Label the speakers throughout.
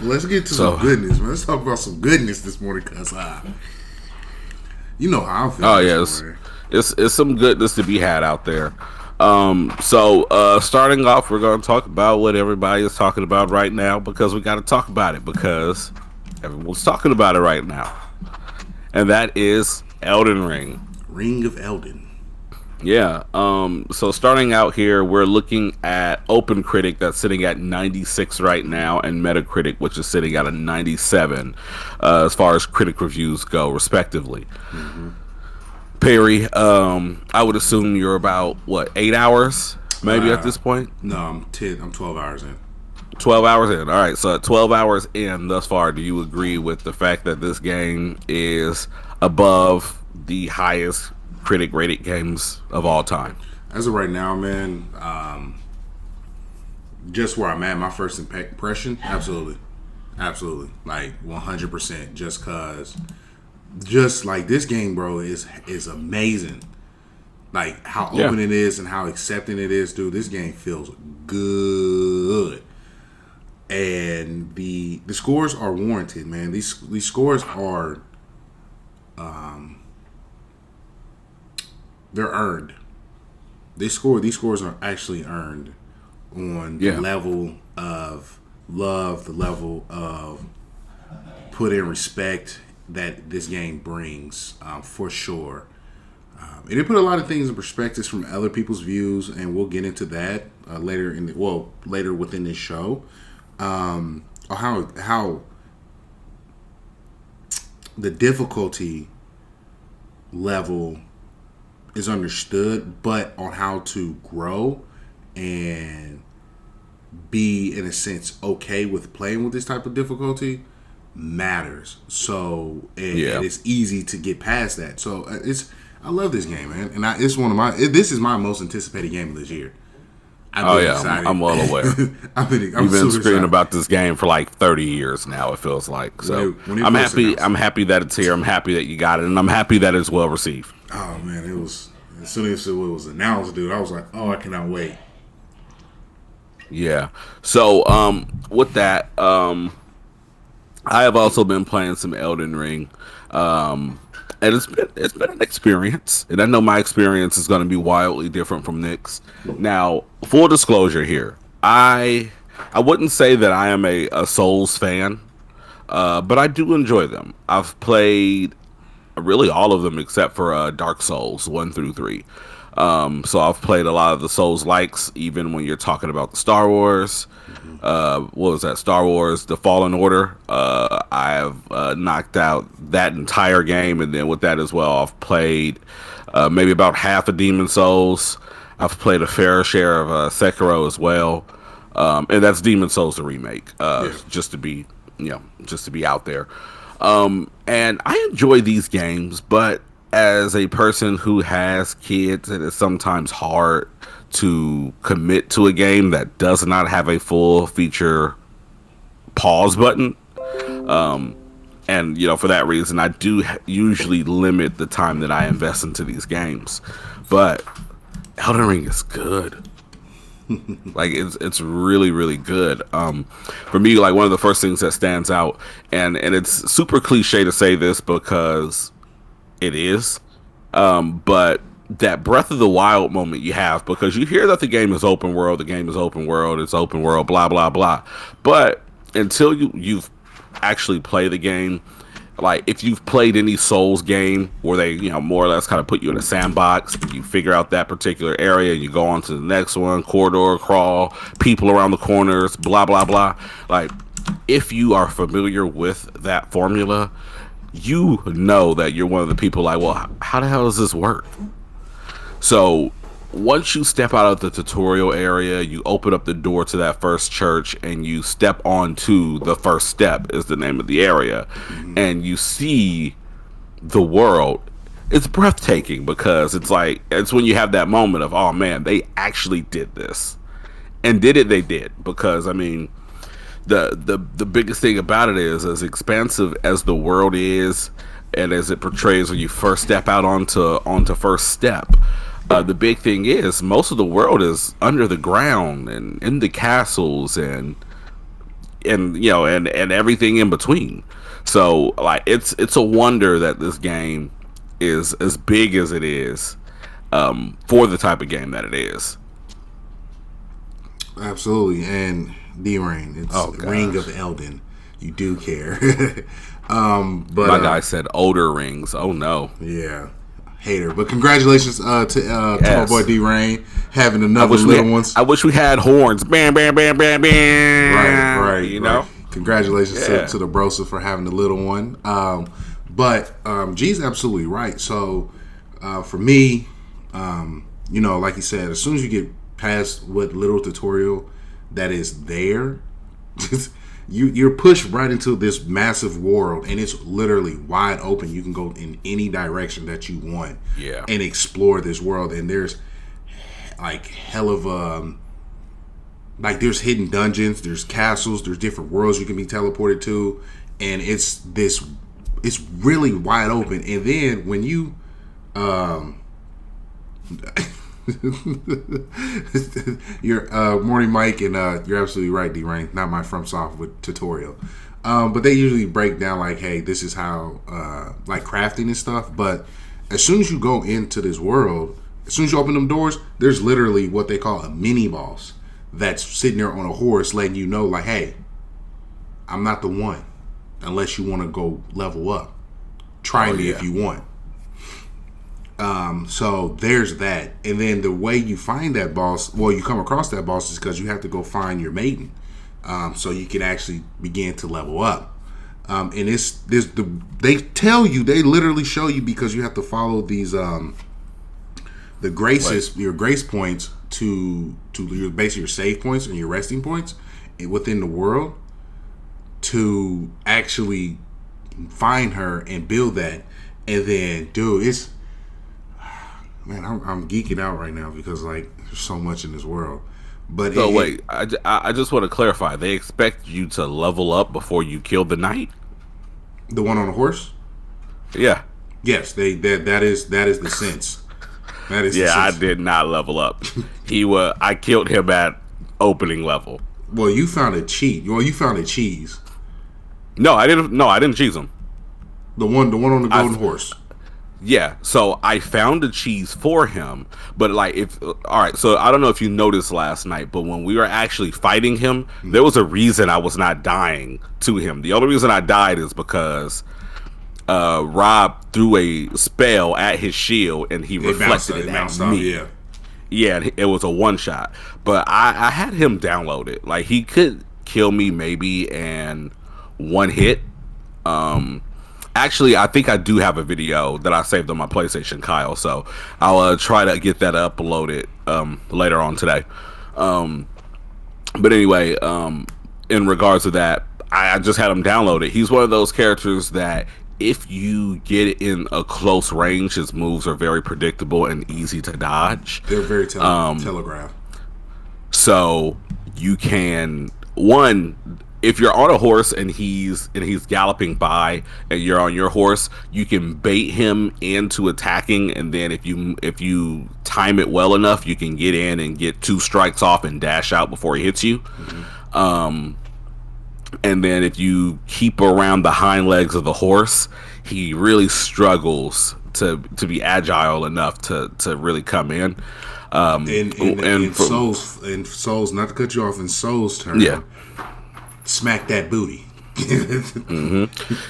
Speaker 1: let's get to some goodness, man. Let's talk about some goodness this morning, cause you know how I'm feeling.
Speaker 2: Oh yes, it's some goodness to be had out there. Starting off, we're going to talk about what everybody is talking about right now because we got to talk about it because everyone's talking about it right now, and that is Elden Ring.
Speaker 1: Ring of Elden.
Speaker 2: Yeah. So starting out here, we're looking at OpenCritic that's sitting at 96 right now, and Metacritic, which is sitting at a 97, as far as critic reviews go, respectively. Mm-hmm. Perry, I would assume you're about 8 hours, maybe at this point.
Speaker 1: No, I'm 12 hours in.
Speaker 2: 12 hours in. All right. So at 12 hours in thus far, do you agree with the fact that this game is above the highest critic rated games of all time?
Speaker 1: As of right now, man, just where I'm at, my first impression, absolutely, like 100%. Just like this game, bro, is amazing. Like how open it is and how accepting it is, dude. This game feels good, and the scores are warranted, man. These scores are, they're earned. These scores are actually earned on the level of love, the level of put in respect that this game brings, for sure. And it put a lot of things in perspectives from other people's views, and we'll get into that later within this show. How the difficulty level is understood, but on how to grow and be, in a sense, okay with playing with this type of difficulty matters. So, and it's easy to get past that. So, I love this game, man, and this is my most anticipated game of this year.
Speaker 2: Excited. I'm well aware. You've been screaming about this game for like 30 years now, it feels like. So I'm happy. I'm happy that it's here. I'm happy that you got it, and I'm happy that it's well received.
Speaker 1: Oh man, it was, as soon as it was announced, dude, I was like, oh, I cannot wait.
Speaker 2: Yeah. So with that, I have also been playing some Elden Ring. And it's been an experience, and I know my experience is going to be wildly different from Nick's. Now, full disclosure here, I wouldn't say that I am a Souls fan, but I do enjoy them. I've played really all of them except for Dark Souls 1 through 3. So I've played a lot of the Souls likes, even when you're talking about the Star Wars. What was that? Star Wars: The Fallen Order. I've knocked out that entire game, and then with that as well, I've played maybe about half of Demon Souls. I've played a fair share of Sekiro as well, and that's Demon Souls the remake. Just to be out there. And I enjoy these games, but as a person who has kids, it is sometimes hard to commit to a game that does not have a full feature pause button. And for that reason, I do usually limit the time that I invest into these games. But Elden Ring is good. Like it's really, really good. For me, like one of the first things that stands out, and it's super cliche to say this because it is, but that Breath of the Wild moment you have, because you hear that the game is open world, it's open world, blah blah blah, but until you've actually played the game, like if you've played any Souls game where they more or less kind of put you in a sandbox, you figure out that particular area, you go on to the next one, corridor crawl, people around the corners, blah blah blah. Like if you are familiar with that formula, you know that you're one of the people like, well, how the hell does this work? So once you step out of the tutorial area, you open up the door to that first church and you step onto the first step is the name of the area, and you see the world. It's breathtaking because it's when you have that moment of, oh man, they actually did this. And they did. Because I mean, the biggest thing about it is, as expansive as the world is and as it portrays when you first step out onto first step, the big thing is most of the world is under the ground and in the castles, and and and everything in between. So like it's a wonder that this game is as big as it is, for the type of game that it is.
Speaker 1: Absolutely. And D-Rain, it's
Speaker 2: Oh
Speaker 1: Ring
Speaker 2: gosh.
Speaker 1: of Elden. You do care. But
Speaker 2: My guy said older rings. Oh no.
Speaker 1: yeah, hater. But congratulations to my boy
Speaker 2: Yes.
Speaker 1: D-Rain having another little ones.
Speaker 2: I wish we had horns. Bam, bam, bam, bam,
Speaker 1: Right,
Speaker 2: bam.
Speaker 1: right,
Speaker 2: You
Speaker 1: right.
Speaker 2: know?
Speaker 1: Congratulations
Speaker 2: Yeah.
Speaker 1: to the Brosa for having the little one. But G's absolutely right. So for me, like you said, as soon as you get past what little tutorial that is there, you're pushed right into this massive world, and it's literally wide open. You can go in any direction that you want,
Speaker 2: Yeah.
Speaker 1: and explore this world. And there's like hell of like there's hidden dungeons, there's castles, there's different worlds you can be teleported to, and it's really wide open. And then when you your morning Mike, and you're absolutely right, D-Rain, not my FromSoft with tutorial, but they usually break down like, hey, this is how like crafting and stuff. But as soon as you go into this world, as soon as you open them doors, there's literally what they call a mini boss that's sitting there on a horse, letting you know, like, hey, I'm not the one unless you want to go level up. Try me if you want. So there's that. And then the way you find that boss, well, you come across that boss, is because you have to go find your maiden, so you can actually begin to level up. And they tell you, they literally show you, because you have to follow these the graces, your grace points to your basically your save points and your resting points within the world, to actually find her and build that. And then, dude, it's, man, I'm geeking out right now because like there's so much in this world. But
Speaker 2: So wait, I just want to clarify. They expect you to level up before you kill the knight?
Speaker 1: the one on the horse,
Speaker 2: Yeah.
Speaker 1: yes, that is the sense. That is the
Speaker 2: Yeah, I
Speaker 1: sense.
Speaker 2: did not level up. I killed him at opening level.
Speaker 1: Well, you found a cheat. Well, you found a cheese.
Speaker 2: No, I didn't. No, I didn't cheese him.
Speaker 1: The one on the golden horse.
Speaker 2: Yeah, so I found the cheese for him, but all right, so I don't know if you noticed last night, but when we were actually fighting him, there was a reason I was not dying to him. The only reason I died is because Rob threw a spell at his shield and he reflected it at me.
Speaker 1: Yeah.
Speaker 2: Yeah, and it was a one shot, but I had him downloaded. Like, he could kill me maybe in one hit. Actually, I think I do have a video that I saved on my PlayStation, Kyle. So I'll try to get that uploaded later on today. But anyway, in regards to that, I just had him downloaded. He's one of those characters that if you get in a close range, his moves are very predictable and easy to dodge.
Speaker 1: They're very telegraphed.
Speaker 2: So you can, one, if you're on a horse and he's galloping by and you're on your horse, you can bait him into attacking, and then if you time it well enough, you can get in and get 2 strikes off and dash out before he hits you. And then if you keep around the hind legs of the horse, he really struggles to be agile enough to really come in.
Speaker 1: In Soul's, not to cut you off, in Soul's turn,
Speaker 2: Yeah.
Speaker 1: smack that booty.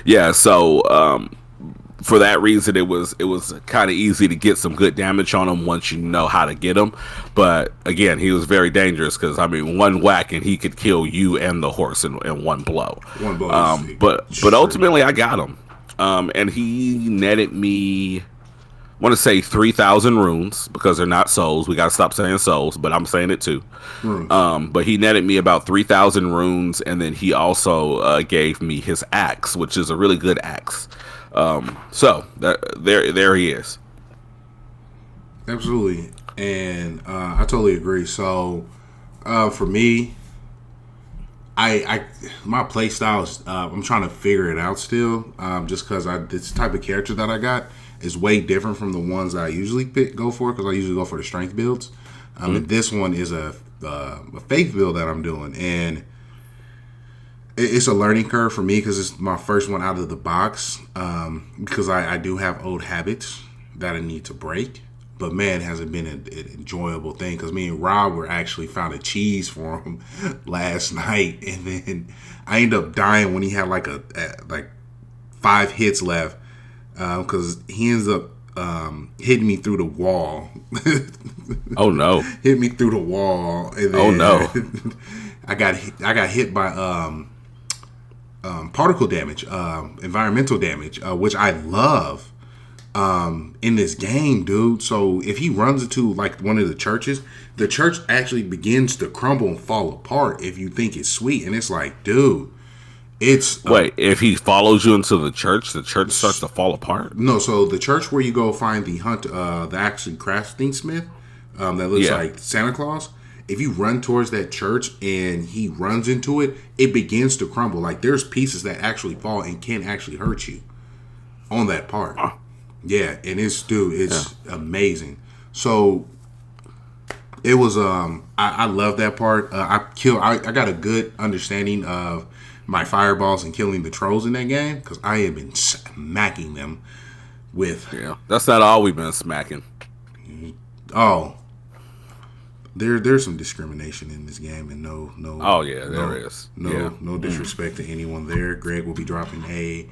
Speaker 2: Yeah, so for that reason, it was kind of easy to get some good damage on him once you know how to get him. But again, he was very dangerous because, I mean, one whack and he could kill you and the horse in one blow.
Speaker 1: One blow.
Speaker 2: But ultimately, I got him, and he netted me, I want to say 3,000 runes, because they're not souls. We got to stop saying souls, but I'm saying it too. But he netted me about 3,000 runes, and then he also gave me his axe, which is a really good axe. So there he is.
Speaker 1: Absolutely. And I totally agree. So for me, my play style is I'm trying to figure it out still, just because this type of character that I got is way different from the ones I usually go for, because I usually go for the strength builds. And this one is a faith build that I'm doing, and It's a learning curve for me because it's my first one out of the box. Because I do have old habits that I need to break. But man, has it been an enjoyable thing? Because me and Rob were actually found a cheese for him last night, and then I ended up dying when he had like 5 hits left. Because he ends up hitting me through the wall.
Speaker 2: Oh no!
Speaker 1: Hit me through the wall, and then
Speaker 2: Oh no!
Speaker 1: I got hit by particle damage, environmental damage, which I love in this game, dude. So if he runs into like one of the church actually begins to crumble and fall apart if you think it's sweet, and it's like, dude. It's
Speaker 2: Wait, if he follows you into the church starts to fall apart.
Speaker 1: no. So the church where you go find the actually crafting smith, that looks like Santa Claus. If you run towards that church and he runs into it, it begins to crumble. Like there's pieces that actually fall and can actually hurt you on that part. Yeah, and it's amazing. So it was I love that part. I got a good understanding of my fireballs and killing the trolls in that game because I have been smacking them with.
Speaker 2: Yeah, that's not all we've been smacking.
Speaker 1: Oh, there's some discrimination in this game, and no.
Speaker 2: Oh yeah, there is.
Speaker 1: No disrespect to anyone there. Greg will be dropping a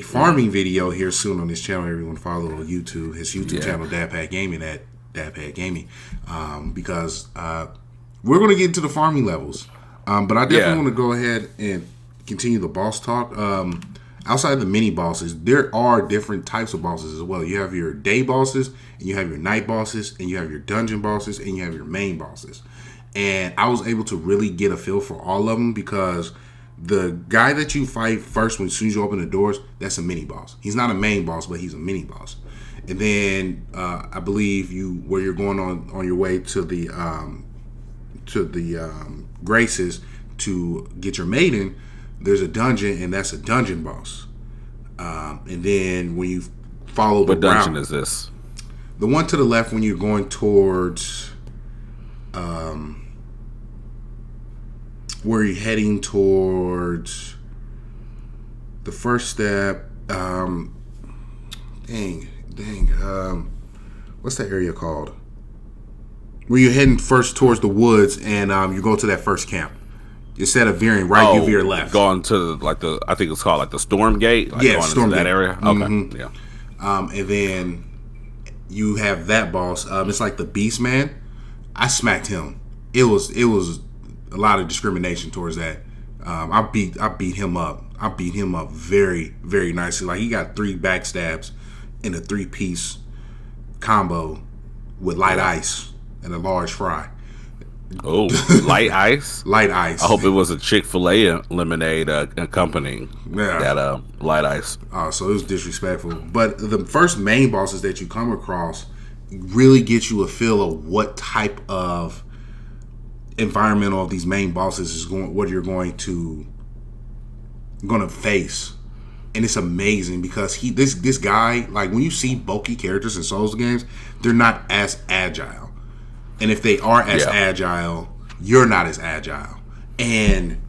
Speaker 1: farming video here soon on his channel. Everyone follow on YouTube, his YouTube channel, DadPad Gaming at DadPad Gaming, because we're going to get into the farming levels. But I definitely want to go ahead and continue the boss talk. Outside of the mini bosses, there are different types of bosses as well. You have your day bosses, and you have your night bosses, and you have your dungeon bosses, and you have your main bosses. And I was able to really get a feel for all of them because the guy that you fight first as soon as you open the doors, that's a mini boss. He's not a main boss, but he's a mini boss. And then I believe where you're going on your way to the Graces to get your maiden, there's a dungeon, and that's a dungeon boss. And then when you follow the
Speaker 2: what dungeon
Speaker 1: route,
Speaker 2: is this?
Speaker 1: the one to the left when you're going towards where you're heading towards the first step. What's that area called? Where you're heading first towards the woods, and you go to that first camp. Instead of veering right, you veer left.
Speaker 2: Going to I think it's called like the Storm Gate. Like going
Speaker 1: Storm
Speaker 2: into that
Speaker 1: Gate.
Speaker 2: area. Okay,
Speaker 1: Mm-hmm.
Speaker 2: yeah.
Speaker 1: And then you have that boss. It's like the Beast Man. I smacked him. It was a lot of discrimination towards that. I beat him up. I beat him up very, very nicely. Like he got 3 backstabs in a 3-piece combo with light ice and a large fry.
Speaker 2: Oh, light ice.
Speaker 1: Light ice.
Speaker 2: I hope it was a Chick-fil-A lemonade accompanying that light ice.
Speaker 1: So it was disrespectful. But the first main bosses that you come across really get you a feel of what type of environmental of these main bosses is what you're going to face. And it's amazing because this guy, like when you see bulky characters in Souls games, they're not as agile. And if they are as agile, you're not as agile. And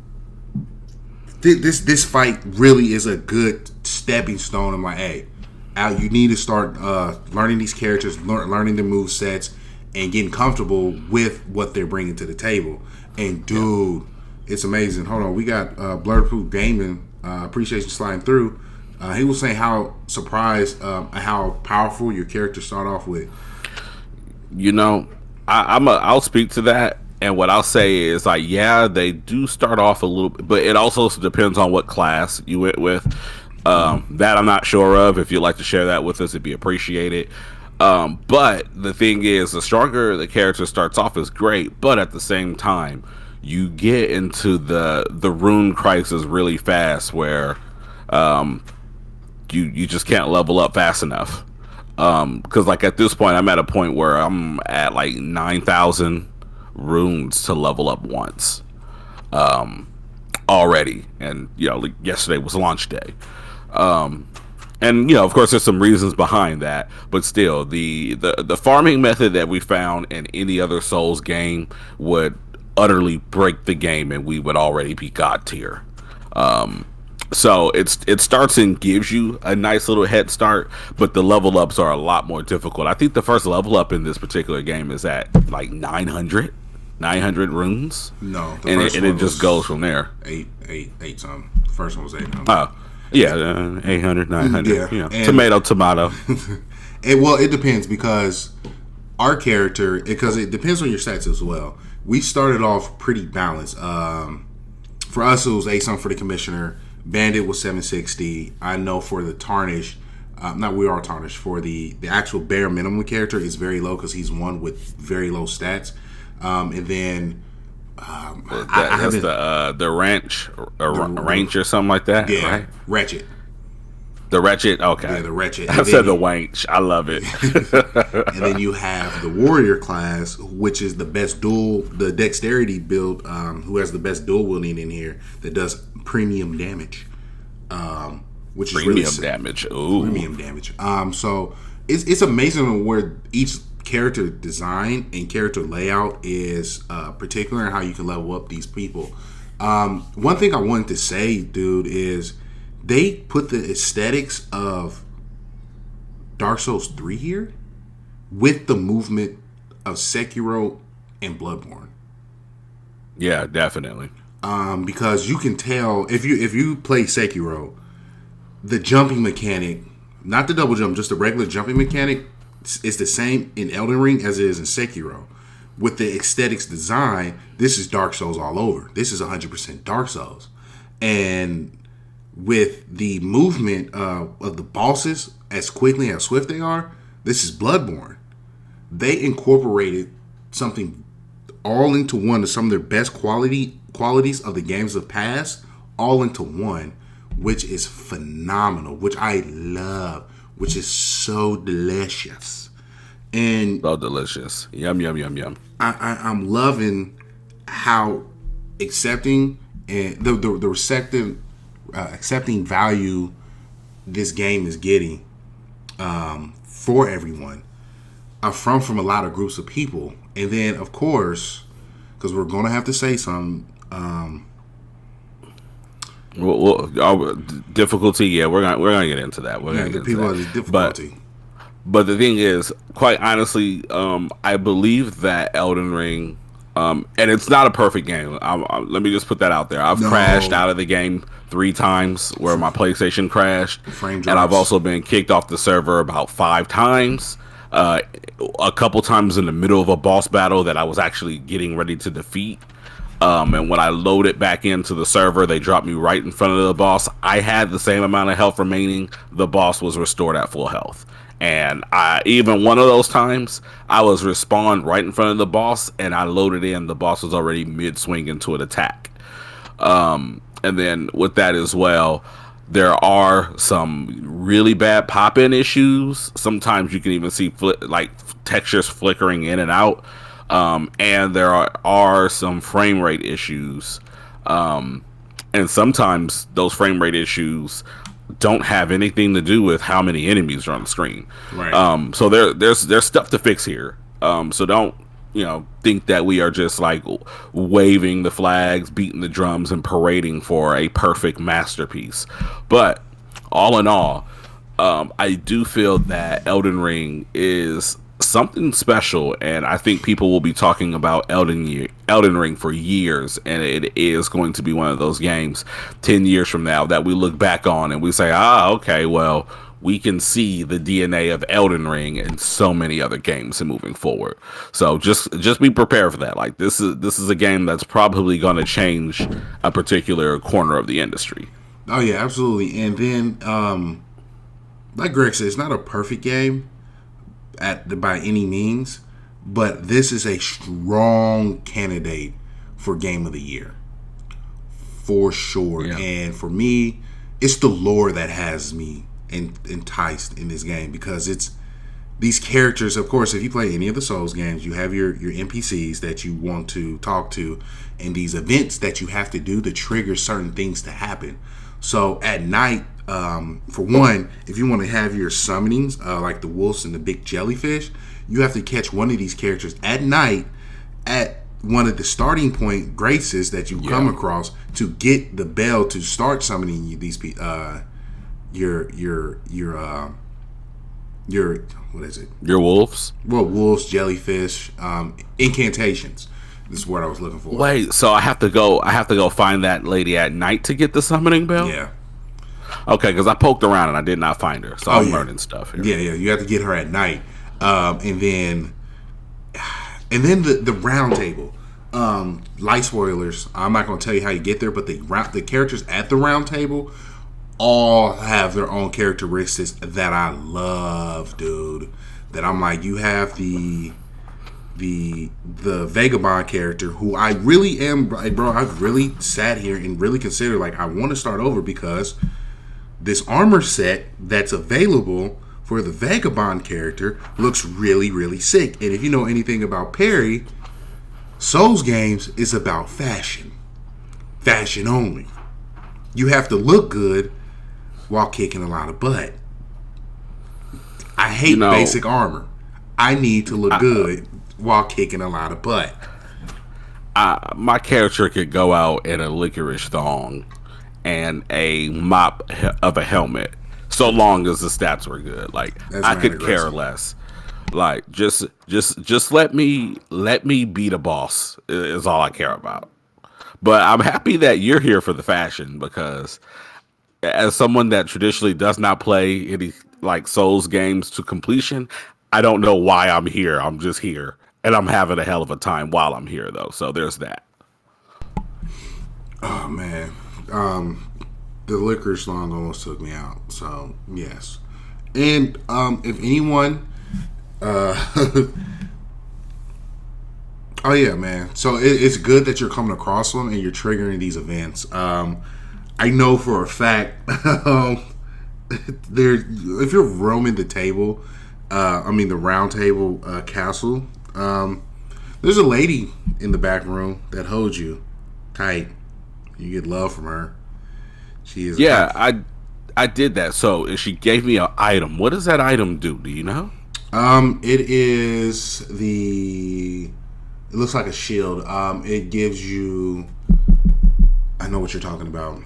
Speaker 1: this fight really is a good stepping stone. I'm like, hey, Al, you need to start learning these characters, learning their move sets, and getting comfortable with what they're bringing to the table. And dude, it's amazing. Hold on, we got Blerd Proof Gaming. Appreciate you sliding through. He was saying how surprised how powerful your characters start off with.
Speaker 2: You know, I'll speak to that, and what I'll say is like, yeah, they do start off a little bit, but it also depends on what class you went with. That I'm not sure of. If you'd like to share that with us, it'd be appreciated. But the thing is, the stronger the character starts off is great, but at the same time, you get into the rune crisis really fast, where you just can't level up fast enough. Because like at this point, I'm at a point where I'm at like 9,000 runes to level up once already, and like yesterday was launch day. And of course, there's some reasons behind that, but still, the farming method that we found in any other Souls game would utterly break the game, and we would already be god tier. So it starts and gives you a nice little head start, but the level ups are a lot more difficult. I think the first level up in this particular game is at like 900 runes,
Speaker 1: No, the
Speaker 2: and
Speaker 1: first
Speaker 2: it
Speaker 1: one
Speaker 2: just goes
Speaker 1: was
Speaker 2: from there.
Speaker 1: eight something. The first one was 800.
Speaker 2: Oh, yeah, 800, 900.
Speaker 1: Yeah,
Speaker 2: You know,
Speaker 1: and
Speaker 2: tomato.
Speaker 1: it depends because our character, because it depends on your stats as well. We started off pretty balanced. For us, it was 8 something for the commissioner. Bandit was 760. I know for the tarnish, not we are tarnished, for the actual bare minimum character is very low because he's one with very low stats. And then
Speaker 2: That's the ranch or ranch or something like that,
Speaker 1: yeah,
Speaker 2: right?
Speaker 1: wretched.
Speaker 2: The wretched. Okay,
Speaker 1: Yeah, the wretched.
Speaker 2: I said the wench. I love it.
Speaker 1: And then you have the warrior class, which is the best the dexterity build, who has the best dual wielding in here that does premium damage, which is really
Speaker 2: damage. Ooh,
Speaker 1: premium damage. So it's amazing where each character design and character layout is particular and how you can level up these people. One thing I wanted to say, dude, is they put the aesthetics of Dark Souls 3 here with the movement of Sekiro and Bloodborne.
Speaker 2: Yeah, definitely.
Speaker 1: Because you can tell if you play Sekiro, the jumping mechanic, not the double jump, just the regular jumping mechanic, is the same in Elden Ring as it is in Sekiro. With the aesthetics design, this is Dark Souls all over. This is 100% Dark Souls. And with the movement of the bosses as quickly and as swift they are, this is Bloodborne. They incorporated something all into one of some of their best qualities of the games of past, all into one, which is phenomenal, which I love, which is so delicious. And
Speaker 2: so delicious. Yum, yum, yum, yum.
Speaker 1: I'm loving how accepting and the receptive accepting value this game is getting for everyone from a lot of groups of people. And then of course, because we're gonna have to say some
Speaker 2: difficulty, yeah, we're gonna get into that. We're gonna get
Speaker 1: people
Speaker 2: into
Speaker 1: that. Difficulty.
Speaker 2: But the thing is, quite honestly, I believe that Elden Ring, and it's not a perfect game. Let me just put that out there. I've crashed out of the game 3 times where my PlayStation crashed, and I've also been kicked off the server about 5 times. A couple times in the middle of a boss battle that I was actually getting ready to defeat. And when I loaded back into the server, they dropped me right in front of the boss. I had the same amount of health remaining. The boss was restored at full health. And even one of those times, I was respawned right in front of the boss, and I loaded in. The boss was already mid-swing into an attack. And then with that as well, there are some really bad pop-in issues. Sometimes you can even see textures flickering in and out. And there are some frame rate issues. And sometimes those frame rate issues don't have anything to do with how many enemies are on the screen.
Speaker 1: Right.
Speaker 2: So there's stuff to fix here. So don't think that we are just like waving the flags, beating the drums, and parading for a perfect masterpiece. But all in all, I do feel that Elden Ring is something special, and I think people will be talking about Elden Ring for years, and it is going to be one of those games 10 years from now that we look back on and we say, okay, well, we can see the DNA of Elden Ring in so many other games and moving forward. So just be prepared for that. Like this is a game that's probably going to change a particular corner of the industry.
Speaker 1: Oh yeah, absolutely. And then like Greg said, it's not a perfect game by any means, but this is a strong candidate for Game of the Year for sure.
Speaker 2: Yeah.
Speaker 1: And for me, it's the lore that has me enticed in this game, because it's these characters. Of course, if you play any of the Souls games, you have your NPCs that you want to talk to, and these events that you have to do to trigger certain things to happen. So at night, for one, if you want to have your summonings, like the wolves and the big jellyfish, you have to catch one of these characters at night at one of the starting point graces that you come across to get the bell to start summoning these your what is it?
Speaker 2: Your wolves?
Speaker 1: Well, wolves, jellyfish, incantations. This is what I was looking for.
Speaker 2: Wait, so I have to go find that lady at night to get the summoning bell?
Speaker 1: Yeah.
Speaker 2: Okay, because I poked around and I did not find her, so I'm learning stuff here.
Speaker 1: Yeah, you have to get her at night, and then the round table. Light spoilers. I'm not going to tell you how you get there, but the characters at the round table all have their own characteristics that I love, dude. That I'm like, you have the vagabond character who I really am, like, bro. I've really sat here and really considered, like, I want to start over because this armor set that's available for the vagabond character looks really, really sick. And if you know anything about Perry, Souls games is about fashion. Fashion only. You have to look good while kicking a lot of butt. I hate basic armor. I need to look good while kicking a lot of butt.
Speaker 2: My character could go out in a licorice thong and a mop of a helmet, so long as the stats were good. Like, I could care less. Like, just let me beat a boss is all I care about. But I'm happy that you're here for the fashion, because as someone that traditionally does not play any like Souls games to completion, I don't know why I'm here. I'm just here, and I'm having a hell of a time while I'm here, though. So there's that.
Speaker 1: Oh man, the licorice thong almost took me out. So yes, and if anyone. Oh yeah, man. So it's good that you're coming across them and you're triggering these events. I know for a fact there, if you're roaming the table, the round table castle, there's a lady in the back room that holds you tight. You get love from her. She is.
Speaker 2: I did that. So she gave me an item. What does that item do? Do you know?
Speaker 1: It is it looks like a shield. It gives you, I know what you're talking about.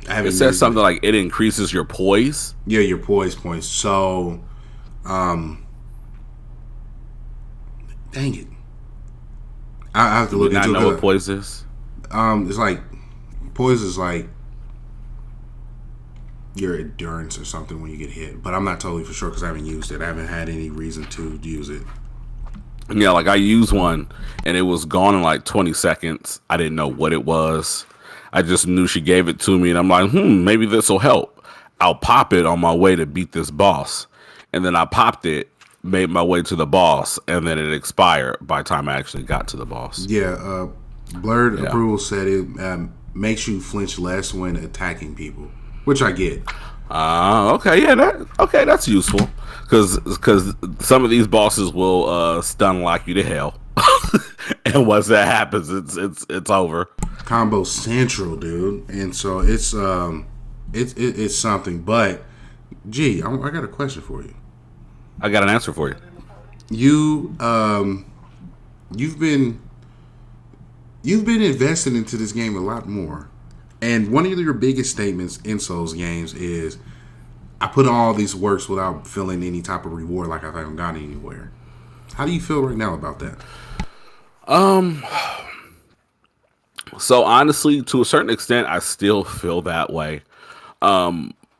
Speaker 2: It says something like it increases your poise.
Speaker 1: Yeah, your poise points. So, dang it. I have to look into it.
Speaker 2: I know what poise is.
Speaker 1: It's like, poise is like your endurance or something when you get hit, but I'm not totally for sure because I haven't used it. I haven't had any reason to use it.
Speaker 2: Yeah, like I used one and it was gone in like 20 seconds. I didn't know what it was. I just knew she gave it to me, and I'm like, maybe this will help. I'll pop it on my way to beat this boss. And then I popped it, made my way to the boss, and then it expired by the time I actually got to the boss.
Speaker 1: Yeah, Blerd approval said it makes you flinch less when attacking people, which I get.
Speaker 2: Okay, yeah, that's useful, because some of these bosses will stun lock you to hell, and once that happens, it's over.
Speaker 1: Combo central, dude, and so it's something. But gee, I got a question for you.
Speaker 2: I got an answer for you.
Speaker 1: You've been invested into this game a lot more. And one of your biggest statements in Souls games is, I put in all these works without feeling any type of reward, like I haven't gone anywhere. How do you feel right now about that?
Speaker 2: So honestly, to a certain extent, I still feel that way.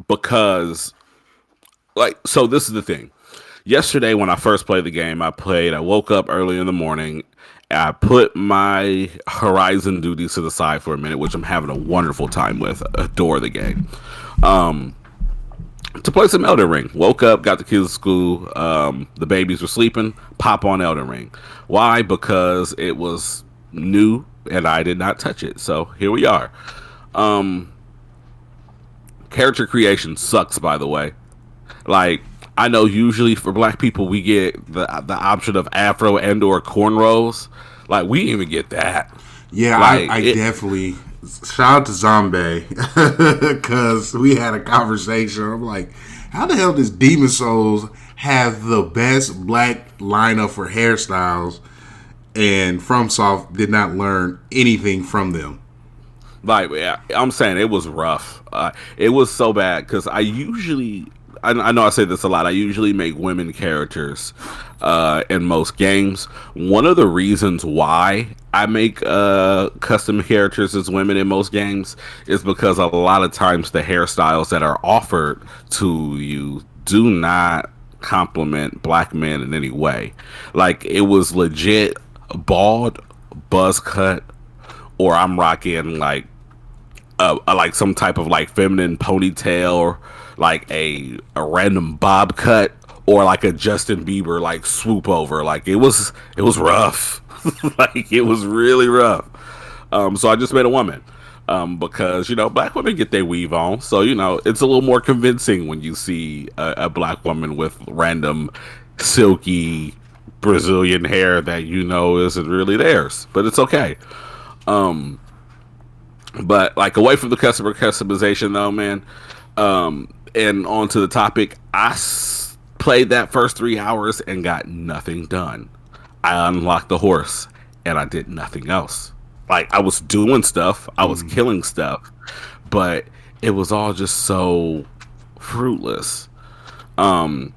Speaker 2: Because, so this is the thing. Yesterday, when I first played the game, I woke up early in the morning. I put my Horizon duties to the side for a minute, which I'm having a wonderful time with. Adore the game. To play some Elden Ring. Woke up, got the kids to school. The babies were sleeping. Pop on Elden Ring. Why? Because it was new and I did not touch it. So here we are. Character creation sucks, by the way. Like, I know usually for black people we get the option of afro and or cornrows. Like, we didn't even get that.
Speaker 1: Yeah, like, I definitely shout out to Zombie because we had a conversation. I'm like, how the hell does Demon Souls have the best black lineup for hairstyles? and FromSoft did not learn anything from them.
Speaker 2: Like, yeah, I'm saying it was rough. It was so bad because I know I say this a lot. I usually make women characters in most games. One of the reasons why I make custom characters as women in most games is because a lot of times the hairstyles that are offered to you do not compliment black men in any way. Like, it was legit bald, buzz cut, or I'm rocking like some type of like feminine ponytail, or like a random bob cut, or like a Justin Bieber like swoop over. Like, it was rough. Like, it was really rough. So I just made a woman. Because black women get their weave on, so it's a little more convincing when you see a black woman with random silky Brazilian hair that isn't really theirs, but it's okay. Um, but like, away from the customer customization though, man, and on to the topic, played that first 3 hours and got nothing done. I unlocked the horse and I did nothing else. Like, I was doing stuff, I was killing stuff, but it was all just so fruitless. Um,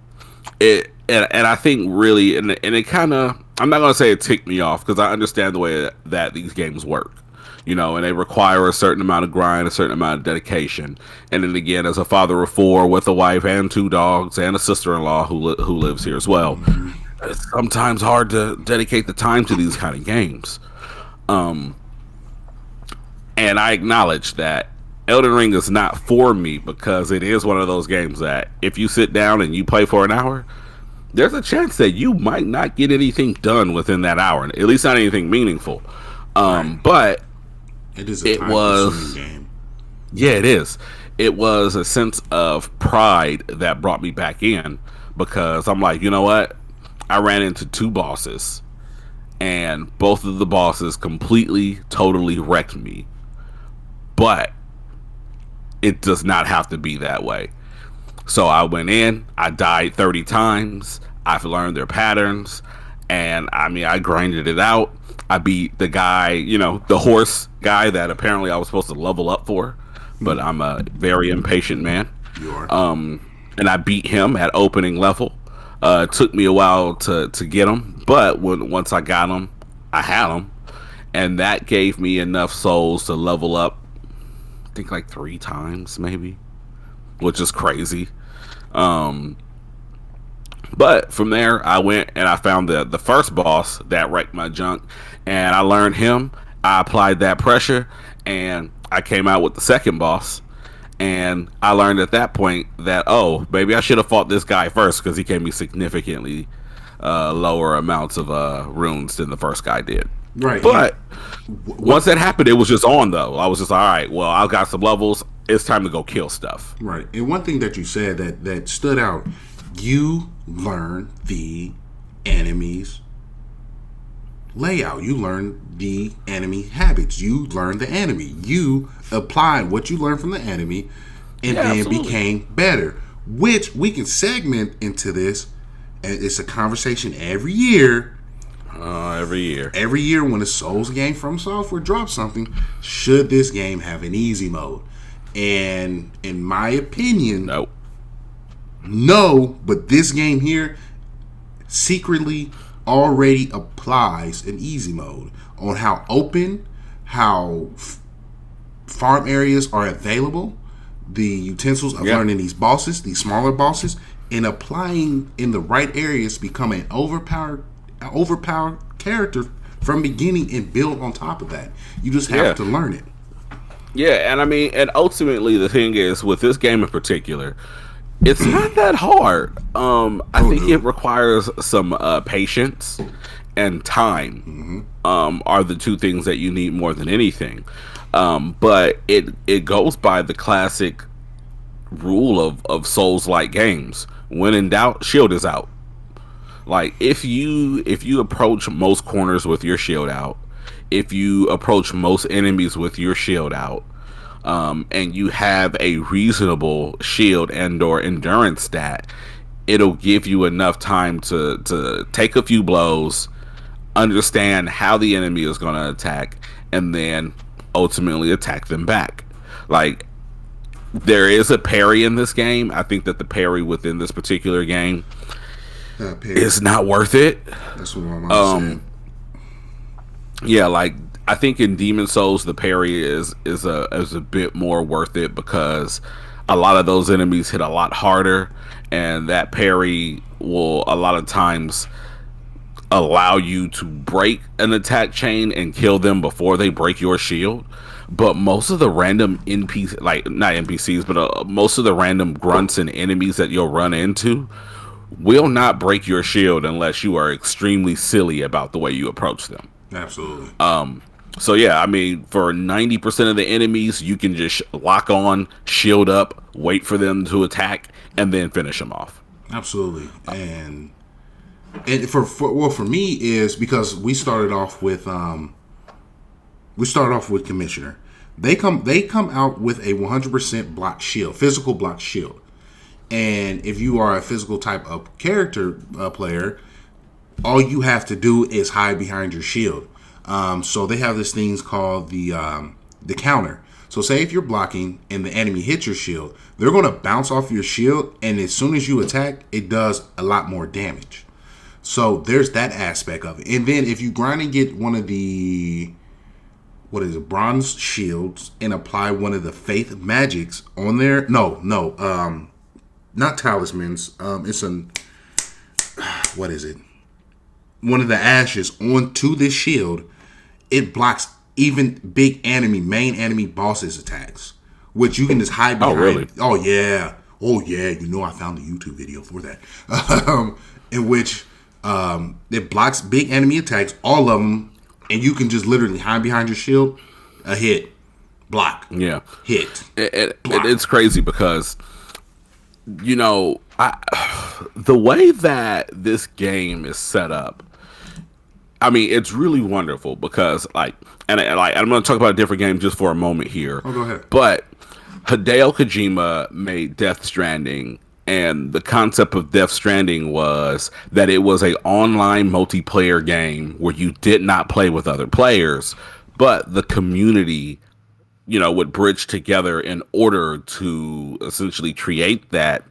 Speaker 2: and I think really, and it kind of, I'm not gonna say it ticked me off because I understand the way that these games work, and they require a certain amount of grind, a certain amount of dedication. And then again, as a father of four with a wife and two dogs and a sister-in-law who lives here as well, it's sometimes hard to dedicate the time to these kind of games. Um, and I acknowledge that Elden Ring is not for me because it is one of those games that if you sit down and you play for an hour, there's a chance that you might not get anything done within that hour, at least not anything meaningful.
Speaker 1: Right.
Speaker 2: But
Speaker 1: It is a time-consuming game.
Speaker 2: yeah, it is. It was a sense of pride that brought me back in because I'm like, you know what? I ran into two bosses, and both of the bosses completely, totally wrecked me. But it does not have to be that way. So I went in, I died 30 times, I've learned their patterns, and I mean, I grinded it out. I beat the guy, the horse guy that apparently I was supposed to level up for, but I'm a very impatient man.
Speaker 1: You are.
Speaker 2: And I beat him at opening level. It took me a while to get him, but once I got him, I had him, and that gave me enough souls to level up. I think like 3 times maybe, which is crazy. But from there, I went and I found the first boss that wrecked my junk, and I learned him. I applied that pressure, and I came out with the second boss. And I learned at that point that, oh, maybe I should have fought this guy first because he gave me significantly lower amounts of runes than the first guy did.
Speaker 1: Right.
Speaker 2: But once that happened, it was just on, though. I was just, all right, well, I've got some levels. It's time to go kill stuff.
Speaker 1: Right. And one thing that you said that stood out, you learn the enemy's layout. You learn the enemy habits. You learn the enemy. You applied what you learned from the enemy and then absolutely became better. Which we can segment into this. And it's a conversation every year. Every year when a Souls game from software drops something, should this game have an easy mode? And in my opinion, no, but this game here secretly already applies an easy mode on how open, how farm areas are available, the utensils of learning these bosses, these smaller bosses, and applying in the right areas to become an overpowered character from beginning and build on top of that. You just have to learn it.
Speaker 2: Yeah, and I mean, and ultimately the thing is, with this game in particular, it's not that hard. I think it requires some patience and time. Are the two things that you need more than anything. But it goes by the classic rule of Souls-like games. When in doubt, shield is out. Like, if you approach most corners with your shield out, if you approach most enemies with your shield out, and you have a reasonable shield and or endurance stat, it'll give you enough time to take a few blows, understand how the enemy is going to attack, and then ultimately attack them back. Like, there is a parry in this game. I think that the parry within this particular game is not worth it.
Speaker 1: That's what my mom said.
Speaker 2: Yeah, like, I think in Demon Souls the parry is a bit more worth it, because a lot of those enemies hit a lot harder, and that parry will a lot of times allow you to break an attack chain and kill them before they break your shield. But most of the random NPC, like, not NPCs, but most of the random grunts and enemies that you'll run into will not break your shield unless you are extremely silly about the way you approach them.
Speaker 1: Absolutely.
Speaker 2: So yeah, I mean, for 90% of the enemies, you can just lock on, shield up, wait for them to attack, and then finish them off.
Speaker 1: Absolutely. And for me is because we started off with Commissioner. They come out with a 100% block shield, physical block shield. And if you are a physical type of character player, all you have to do is hide behind your shield. So they have this thing called the counter. So say if you're blocking and the enemy hits your shield, they're going to bounce off your shield, and as soon as you attack, it does a lot more damage. So there's that aspect of it. And then if you grind and get one of the bronze shields and apply one of the faith magics on there. Not talismans. It's what is it? One of the ashes onto this shield. It blocks even big main enemy bosses attacks, which you can just hide behind.
Speaker 2: Oh, really?
Speaker 1: Oh yeah. I found a YouTube video for that. In which it blocks big enemy attacks, all of them, and you can just literally hide behind your shield. A hit, block.
Speaker 2: Yeah,
Speaker 1: hit.
Speaker 2: It's crazy because, the way that this game is set up, I mean, it's really wonderful because, I'm going to talk about a different game just for a moment here.
Speaker 1: Oh, go ahead.
Speaker 2: But Hideo Kojima made Death Stranding, and the concept of Death Stranding was that it was an online multiplayer game where you did not play with other players, but the community, would bridge together in order to essentially create that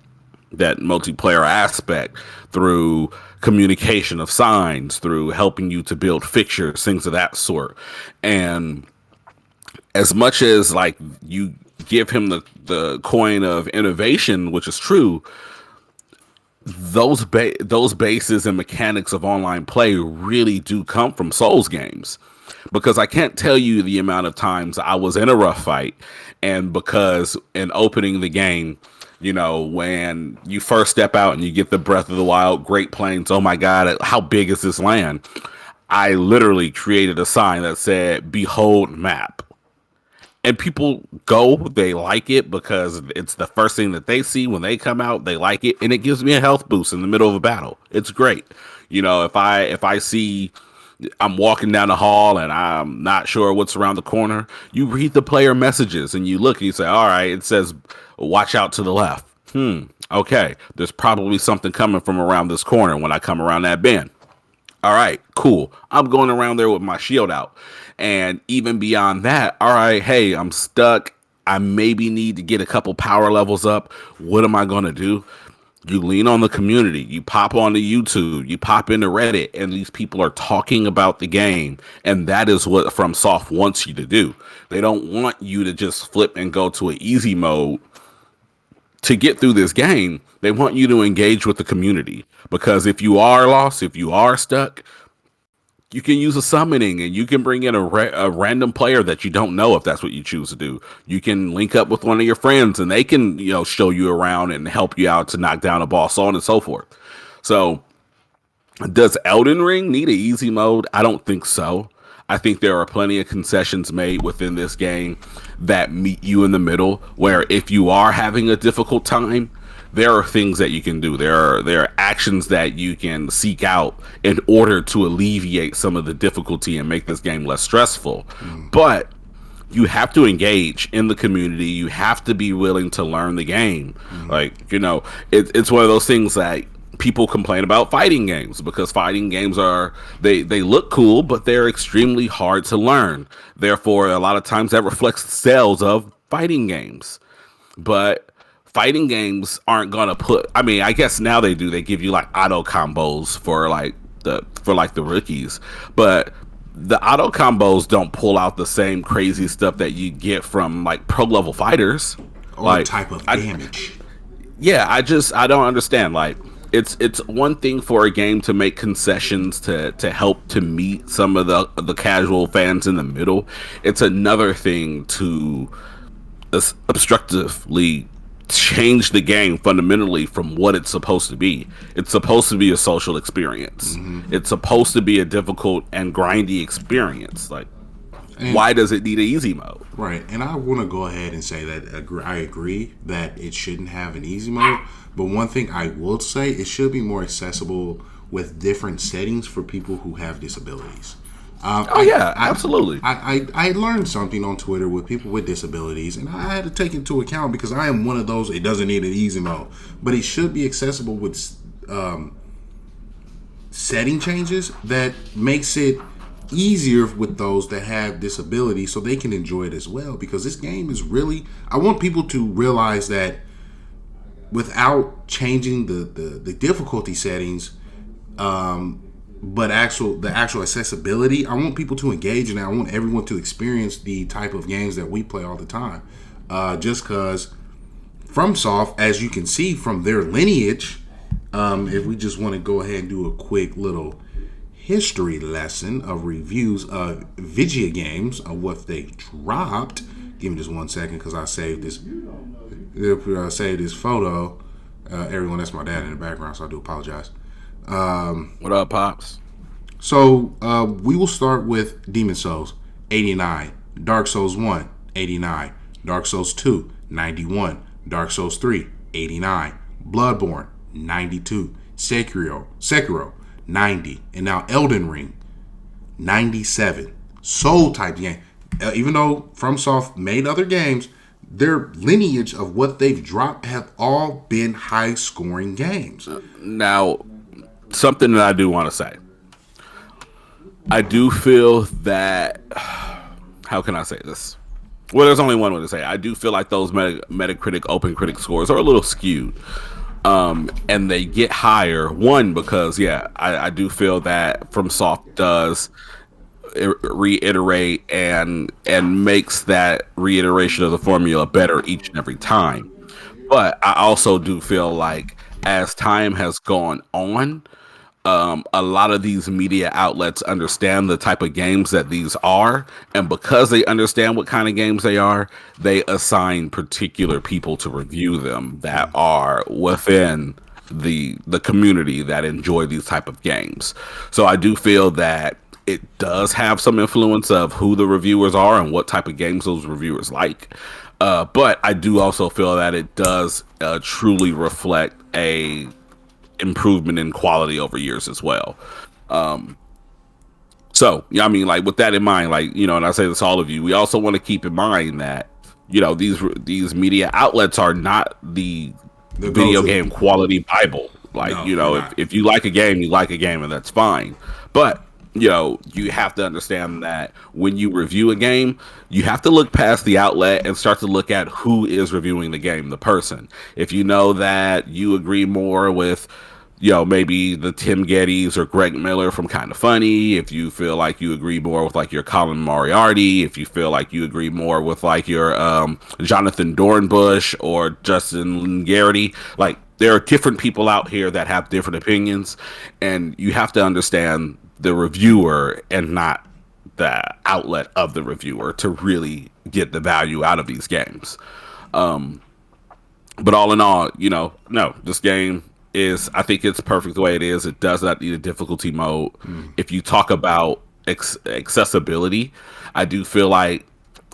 Speaker 2: multiplayer aspect through communication of signs, through helping you to build fixtures, things of that sort. And as much as you give him the coin of innovation, which is true, those bases and mechanics of online play really do come from Souls games. Because I can't tell you the amount of times I was in a rough fight, and because in opening the game, when you first step out and you get the Breath of the Wild, Great Plains, oh my God, how big is this land? I literally created a sign that said, "Behold map." And people they like it because it's the first thing that they see when they come out. They like it, and it gives me a health boost in the middle of a battle. It's great. If I see I'm walking down the hall and I'm not sure what's around the corner, you read the player messages and you look and you say, all right, it says, watch out to the left. Okay, there's probably something coming from around this corner when I come around that bend. All right, cool. I'm going around there with my shield out. And even beyond that, all right, hey, I'm stuck. I maybe need to get a couple power levels up. What am I going to do? You lean on the community. You pop onto YouTube. You pop into Reddit, and these people are talking about the game. And that is what FromSoft wants you to do. They don't want you to just flip and go to an easy mode to get through this game. They want you to engage with the community. Because if you are lost, if you are stuck, you can use a summoning, and you can bring in a random player that you don't know if that's what you choose to do. You can link up with one of your friends, and they can, show you around and help you out to knock down a boss, so on and so forth. So, does Elden Ring need an easy mode? I don't think so. I think there are plenty of concessions made within this game that meet you in the middle, where if you are having a difficult time, there are things that you can do. There are actions that you can seek out in order to alleviate some of the difficulty and make this game less stressful. But you have to engage in the community. You have to be willing to learn the game. It's one of those things that people complain about fighting games because fighting games are they look cool, but they're extremely hard to learn. Therefore, a lot of times that reflects the sales of fighting games. But fighting games aren't gonna put. I mean, I guess now they do. They give you like auto combos for like the rookies, but the auto combos don't pull out the same crazy stuff that you get from like pro level fighters.
Speaker 1: or
Speaker 2: Like,
Speaker 1: type of
Speaker 2: I
Speaker 1: damage.
Speaker 2: yeah, I don't understand. Like, it's one thing for a game to make concessions to help to meet some of the casual fans in the middle. It's another thing to obstructively change the game fundamentally from what it's supposed to be. It's supposed to be a social experience. It's supposed to be a difficult and grindy experience. Like,
Speaker 1: And
Speaker 2: why does it need an easy mode?
Speaker 1: right, and I want to go ahead and say that I agree that it shouldn't have an easy mode. But one thing I will say, it should be more accessible with different settings for people who have disabilities.
Speaker 2: Oh yeah, absolutely.
Speaker 1: I learned something on Twitter with people with disabilities, and I had to take into account because I am one of those. It doesn't need an easy mode, but it should be accessible with setting changes that makes it easier with those that have disabilities so they can enjoy it as well, because this game is really, I want people to realize that without changing the difficulty settings, but the actual accessibility, I want people to engage in it. I want everyone to experience the type of games that we play all the time, just because FromSoft, as you can see from their lineage, if we just want to go ahead and do a quick little history lesson of reviews of video games of what they dropped. Give me just 1 second because I saved this. I saved this photo. Everyone, that's my dad in the background, so I do apologize.
Speaker 2: What up, pops?
Speaker 1: So we will start with Demon Souls, 89. Dark Souls 1, 89. Dark Souls 2, 91. Dark Souls 3, 89. Bloodborne, 92. Sekiro, 90. And now Elden Ring, 97. Soul type game. Even though FromSoft made other games, their lineage of what they've dropped have all been high scoring games.
Speaker 2: Now, something that I do want to say. I do feel that, how can I say this? Well, there's only one way to say it. I do feel like those Metacritic Open Critic scores are a little skewed. And they get higher, one, because, yeah, I do feel that FromSoft does reiterate and makes that reiteration of the formula better each and every time. But I also do feel like as time has gone on, a lot of these media outlets understand the type of games that these are, and because they understand what kind of games they are, they assign particular people to review them that are within the community that enjoy these type of games. So I do feel that it does have some influence of who the reviewers are and what type of games those reviewers like. But I do also feel that it does truly reflect a improvement in quality over years as well. So, yeah, I mean, like, with that in mind, like, you know, and I say this to all of you, we also want to keep in mind that, you know, these media outlets are not the video game quality Bible. Like,
Speaker 1: No,
Speaker 2: you know, if you like a game, you like a game, and that's fine. But, you know, you have to understand that when you review a game, you have to look past the outlet and start to look at who is reviewing the game, the person. If you know that you agree more with, you know, maybe the Tim Gettys or Greg Miller from Kind of Funny, if you feel like you agree more with like your Colin Moriarty, if you feel like you agree more with like your Jonathan Dornbush or Justin Garrity, like, there are different people out here that have different opinions, and you have to understand the reviewer and not the outlet of the reviewer to really get the value out of these games. But all in all, you know, no, this game is, I think it's perfect the way it is. It does not need a difficulty mode. If you talk about accessibility, I do feel like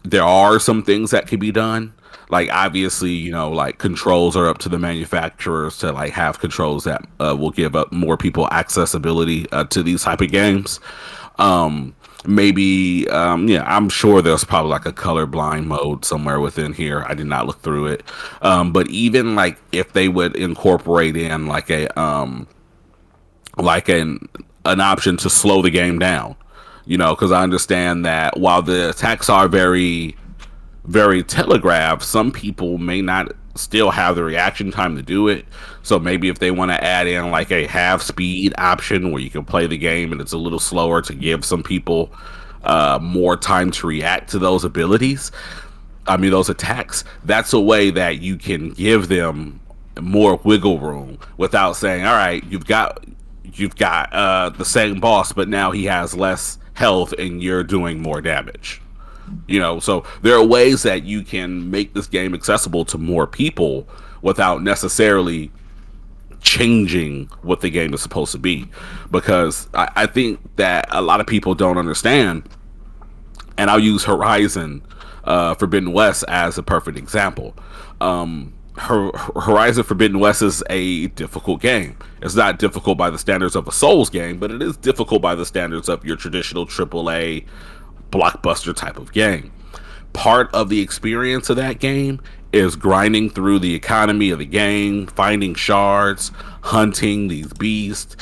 Speaker 2: there are some things that can be done. Like, obviously, you know, like, controls are up to the manufacturers to like have controls that will give up more people accessibility to these type of games. Maybe yeah, I'm sure there's probably like a colorblind mode somewhere within here. I did not look through it. But even like if they would incorporate in like like an option to slow the game down. Because I understand that while the attacks are very telegraphed, some people may not still have the reaction time to do it. So maybe if they want to add in like a half speed option where you can play the game and it's a little slower to give some people more time to react to those abilities, I mean, those attacks, that's a way that you can give them more wiggle room without saying, all right, you've got the same boss, but now he has less health and you're doing more damage. So there are ways that you can make this game accessible to more people without necessarily changing what the game is supposed to be. Because I think that a lot of people don't understand, and I'll use Horizon Forbidden West as a perfect example. Horizon Forbidden West is a difficult game. It's not difficult by the standards of a Souls game, but it is difficult by the standards of your traditional AAA blockbuster type of game. Part of the experience of that game is grinding through the economy of the game, finding shards, hunting these beasts,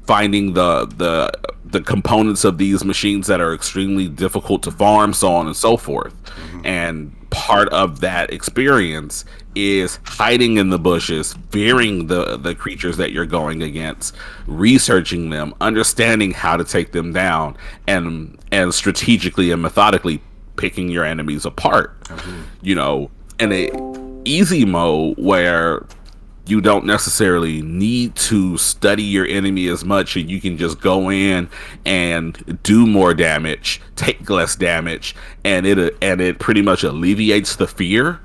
Speaker 2: finding the components of these machines that are extremely difficult to farm, so on and so forth. And part of that experience is hiding in the bushes, fearing the creatures that you're going against, researching them, understanding how to take them down, and strategically and methodically picking your enemies apart. In a easy mode where you don't necessarily need to study your enemy as much, and you can just go in and do more damage, take less damage, and it pretty much alleviates the fear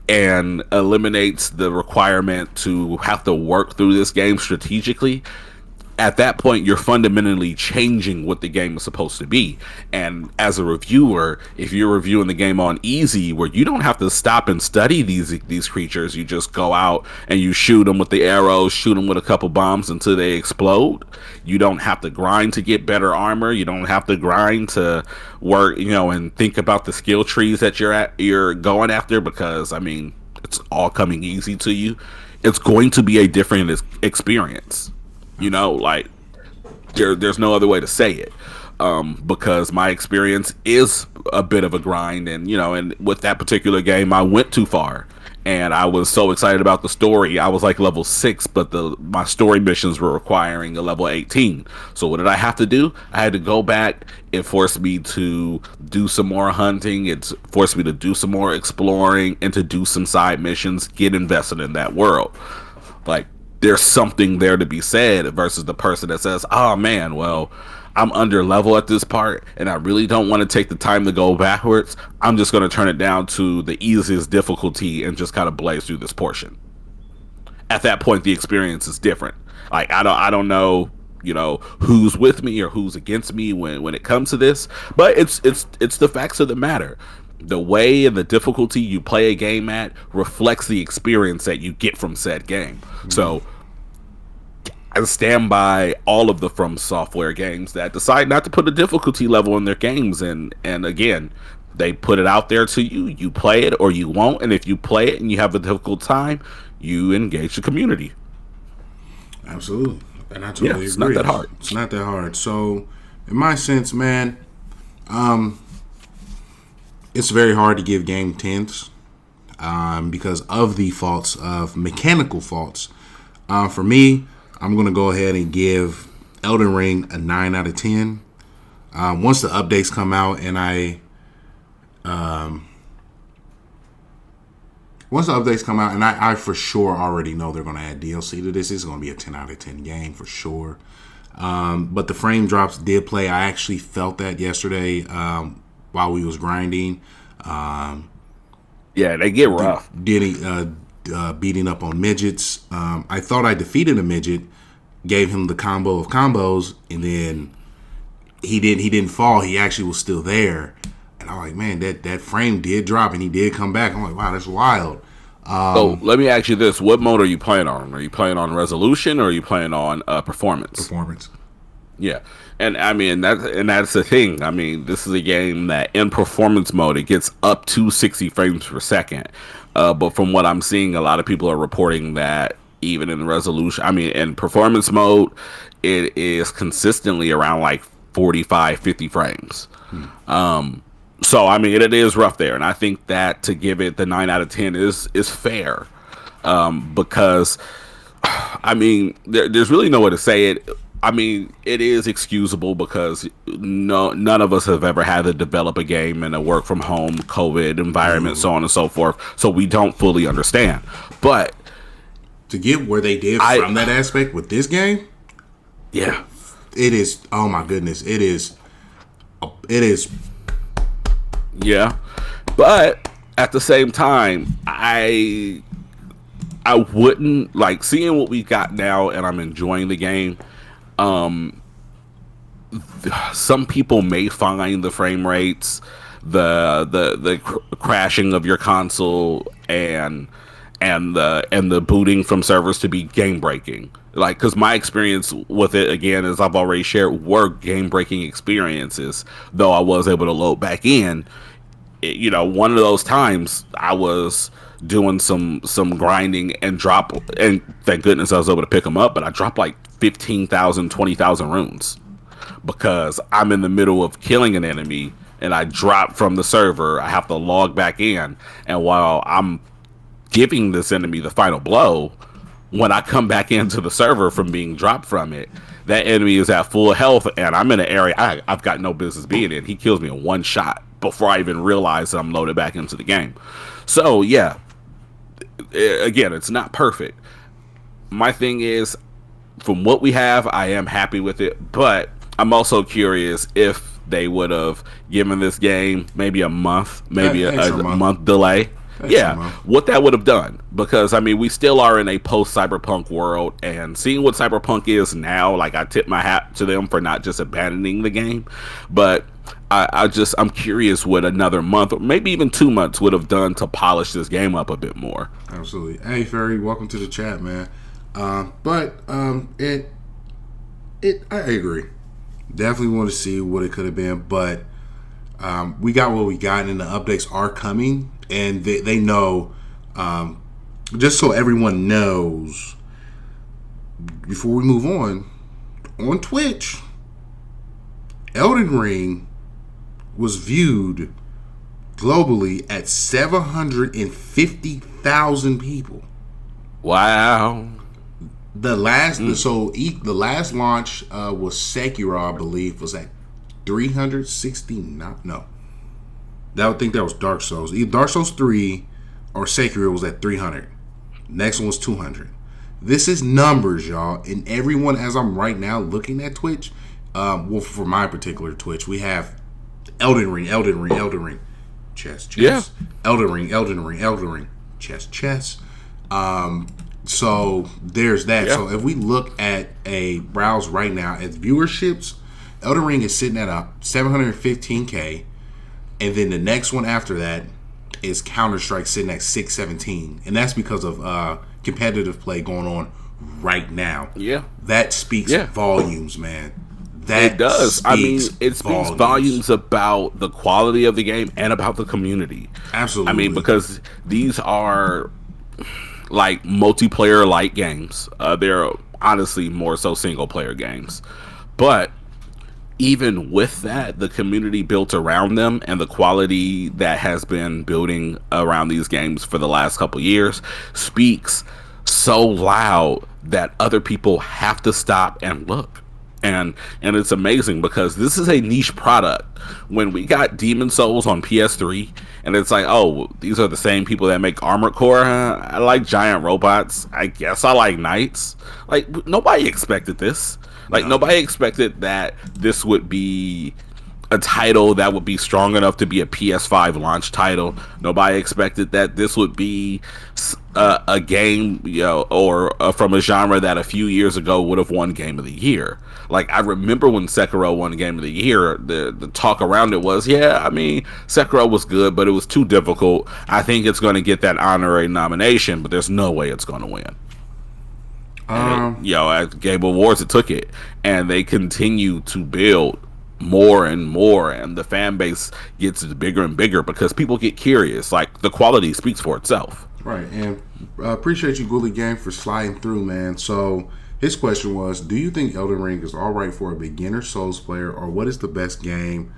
Speaker 2: and eliminates the requirement to have to work through this game strategically. At that point, you're fundamentally changing what the game is supposed to be. And as a reviewer, if you're reviewing the game on easy, where you don't have to stop and study these creatures, you just go out and you shoot them with the arrows, shoot them with a couple bombs until they explode. You don't have to grind to get better armor. You don't have to grind to work, and think about the skill trees that you're going after, because I mean, it's all coming easy to you. It's going to be a different experience. Like there's no other way to say it, because my experience is a bit of a grind, and with that particular game, I went too far, and I was so excited about the story. I was like level 6, but my story missions were requiring a level 18. So what did I have to do? I had to go back. It forced me to do some more hunting. It forced me to do some more exploring and to do some side missions, get invested in that world. Like, there's something there to be said versus the person that says, oh man, well, I'm under level at this part and I really don't want to take the time to go backwards. I'm just going to turn it down to the easiest difficulty and just kind of blaze through this portion. At that point, the experience is different. Like, I don't know, who's with me or who's against me when it comes to this, but it's the facts of the matter. The way and the difficulty you play a game at reflects the experience that you get from said game. So I stand by all of the From Software games that decide not to put a difficulty level in their games, and again, they put it out there to you. You play it or you won't, and if you play it and you have a difficult time, you engage the community.
Speaker 1: Absolutely, and I totally agree.
Speaker 2: It's not that hard.
Speaker 1: It's not that hard. So, in my sense, man, it's very hard to give game 10s because of the faults of mechanical faults. For me, I'm going to go ahead and give Elden Ring a 9 out of 10. Once the updates come out and I for sure already know they're going to add DLC to this, it's going to be a 10 out of 10 game for sure. But the frame drops did play. I actually felt that yesterday while we was grinding.
Speaker 2: Yeah, they get rough.
Speaker 1: Beating up on midgets. I thought I defeated a midget, gave him the combo of combos, and then he didn't fall. He actually was still there. And I'm like, man, that frame did drop, and he did come back. I'm like, wow, that's wild.
Speaker 2: So let me ask you this: what mode are you playing on? Are you playing on resolution, or are you playing on performance?
Speaker 1: Performance.
Speaker 2: Yeah, and I mean that's the thing. I mean, this is a game that in performance mode it gets up to 60 frames per second. But from what I'm seeing, a lot of people are reporting that even in resolution. I mean, in performance mode, it is consistently around like 45, 50 frames.
Speaker 1: Hmm.
Speaker 2: So I mean, it is rough there, and I think that to give it the 9 out of 10 is fair, because I mean, there's really no way to say it. I mean, it is excusable because none of us have ever had to develop a game in a work from home COVID environment, so on and so forth. So we don't fully understand. But
Speaker 1: to get where they did from that aspect with this game,
Speaker 2: yeah,
Speaker 1: it is. Oh my goodness, it is. It is.
Speaker 2: Yeah, but at the same time, I wouldn't like seeing what we got now, and I'm enjoying the game. Some people may find the frame rates, the crashing of your console, and the booting from servers to be game breaking. Like, because my experience with it, again, as I've already shared, were game breaking experiences. Though I was able to load back in, one of those times I was doing some grinding and thank goodness I was able to pick them up, but I dropped like 15,000, 20,000 runes because I'm in the middle of killing an enemy and I drop from the server. I have to log back in, and while I'm giving this enemy the final blow, when I come back into the server from being dropped from it, that enemy is at full health and I'm in an area I've got no business being in. He kills me in one shot before I even realize that I'm loaded back into the game. So yeah, again, it's not perfect. My thing is, from what we have, I am happy with it, but I'm also curious if they would have given this game maybe a month, maybe a month delay. Yeah, what that would have done, because I mean, we still are in a post Cyberpunk world, and seeing what Cyberpunk is now, like, I tip my hat to them for not just abandoning the game, but I'm curious what another month or maybe even 2 months would have done to polish this game up a bit more.
Speaker 1: Absolutely. Hey, Ferry, welcome to the chat, man. I agree. Definitely want to see what it could have been, but we got what we got, and the updates are coming, and they know. Just so everyone knows, before we move on Twitch, Elden Ring was viewed globally at 750,000 people.
Speaker 2: Wow.
Speaker 1: The last the last launch was Sekiro, I believe, was at 369. No, I would think that was Dark Souls. Either Dark Souls 3 or Sekiro was at 300. Next one was 200. This is numbers, y'all, and everyone, as I'm right now looking at Twitch, well, for my particular Twitch, we have Elden Ring, chess,
Speaker 2: yeah,
Speaker 1: Elden Ring, chess. So there's that. Yeah. So if we look at a browse right now at viewerships, Elden Ring is sitting at a 715K, and then the next one after that is Counter-Strike sitting at 617, and that's because of competitive play going on right now.
Speaker 2: Yeah,
Speaker 1: that speaks volumes, man. That
Speaker 2: it does. I mean, it speaks volumes about the quality of the game and about the community.
Speaker 1: Absolutely.
Speaker 2: I mean, because these are like multiplayer light games. They're honestly more so single player games, but even with that, the community built around them and the quality that has been building around these games for the last couple years speaks so loud that other people have to stop and look. And it's amazing because this is a niche product. When we got Demon Souls on PS3, and it's like, oh, these are the same people that make Armored Core. I like giant robots. I guess I like knights. Like, nobody expected this. Like, nobody expected that this would be a title that would be strong enough to be a PS5 launch title. Nobody expected that this would be a game, or from a genre that a few years ago would have won Game of the Year. Like, I remember when Sekiro won Game of the Year, the talk around it was, I mean, Sekiro was good, but it was too difficult. I think it's going to get that honorary nomination, but there's no way it's going to win. At Game Awards, it took it, and they continue to build more and more, and the fan base gets bigger and bigger because people get curious. Like, the quality speaks for itself.
Speaker 1: Right, and appreciate you, Gully Gang, for sliding through, man. So his question was, do you think Elden Ring is all right for a beginner Souls player, or what is the best game